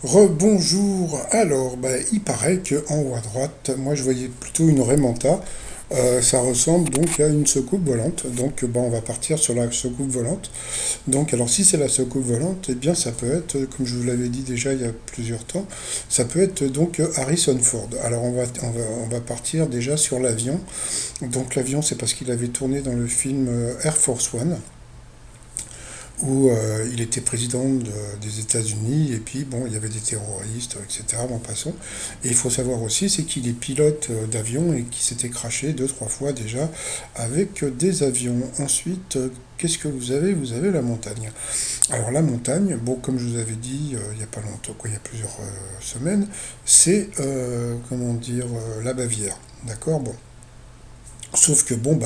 Rebonjour. Alors, il paraît que en haut à droite, moi je voyais plutôt une Raymanta. Ça ressemble donc à une soucoupe volante. Donc, on va partir sur la soucoupe volante. Donc, alors si c'est la soucoupe volante, eh bien ça peut être, comme je vous l'avais dit déjà il y a plusieurs temps, ça peut être donc Harrison Ford. Alors on va partir déjà sur l'avion. Donc l'avion, c'est parce qu'il avait tourné dans le film Air Force One où il était des États-Unis, et puis bon, il y avait des terroristes, etc. Bon, passons. Et il faut savoir aussi, c'est qu'il est pilote d'avion et qu'il s'était crashé deux, trois fois déjà avec des avions. Ensuite, qu'est-ce que vous avez? Vous avez la montagne. Alors la montagne, bon, comme je vous avais dit il n'y a pas longtemps, quoi, il y a plusieurs semaines, c'est, comment dire, la Bavière. D'accord. Bon. Sauf que bon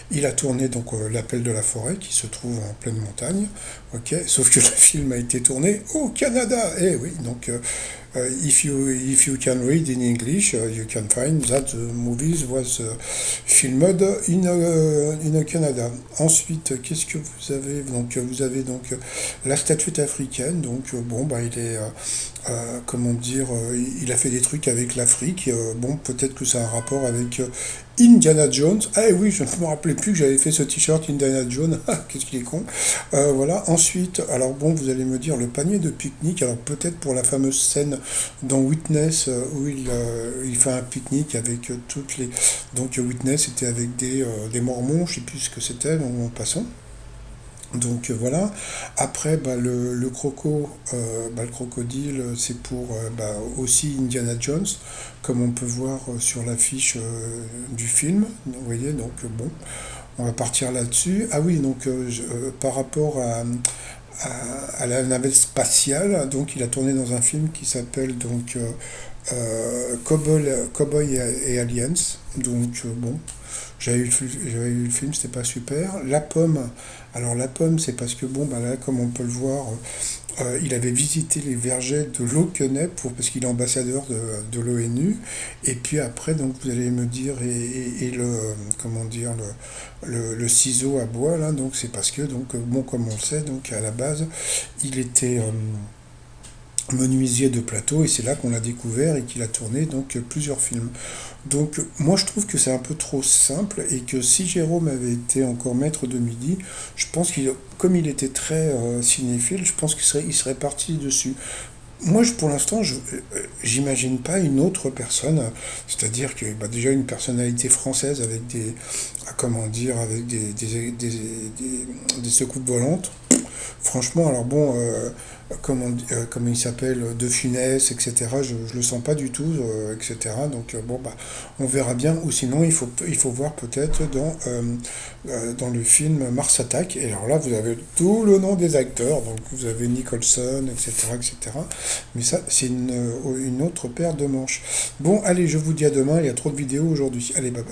il a tourné donc l'appel de la forêt qui se trouve en pleine montagne, ok. Sauf que le film a été tourné au Canada. Eh oui, donc if you can read in English, you can find that the movie was filmed in Canada. Ensuite, qu'est-ce que vous avez? Donc vous avez donc la statuette africaine. Donc il est comment dire, il a fait des trucs avec l'Afrique. Bon, peut-être que ça a un rapport avec Indiana Jones. Ah oui, je ne me rappelais plus que j'avais fait ce t-shirt Indiana Jones. Qu'est-ce qu'il est con. Voilà. Ensuite, alors bon, vous allez me dire le panier de pique-nique. Alors peut-être pour la fameuse scène dans Witness où il fait un pique-nique avec toutes les. Donc Witness était avec des Mormons, je ne sais plus ce que c'était, en passant. Donc voilà. Après, le crocodile, c'est pour aussi Indiana Jones, comme on peut voir sur l'affiche du film. Vous voyez, donc bon, on va partir là-dessus. Ah oui, donc par rapport à la navette spatiale, donc il a tourné dans un film qui s'appelle donc Cowboy et Aliens. Donc bon, j'avais eu le film, c'était pas super. La pomme, alors la pomme, c'est parce que bon, là, comme on peut le voir, il avait visité les vergers de Laeken parce qu'il est ambassadeur de l'ONU. Et puis après, donc vous allez me dire, et le, comment dire, le ciseau à bois là, donc c'est parce que donc bon, comme on le sait, donc à la base, il était menuisier de plateau, et c'est là qu'on l'a découvert et qu'il a tourné donc plusieurs films. Donc moi je trouve que c'est un peu trop simple, et que si Jérôme avait été encore maître de midi, je pense qu'il, comme il était très cinéphile, je pense qu'il serait parti dessus. Moi, pour l'instant, j'imagine pas une autre personne, c'est-à-dire que déjà une personnalité française avec comment dire, avec des secousses volantes. Franchement, alors bon, comment il s'appelle, De Funès, etc. Je le sens pas du tout, etc. Donc on verra bien. Ou sinon, il faut voir peut-être dans le film Mars Attack. Et alors là, vous avez tout le nom des acteurs. Donc vous avez Nicholson, etc., etc. Mais ça, c'est une autre paire de manches. Bon, allez, je vous dis à demain. Il y a trop de vidéos aujourd'hui. Allez, bye bye.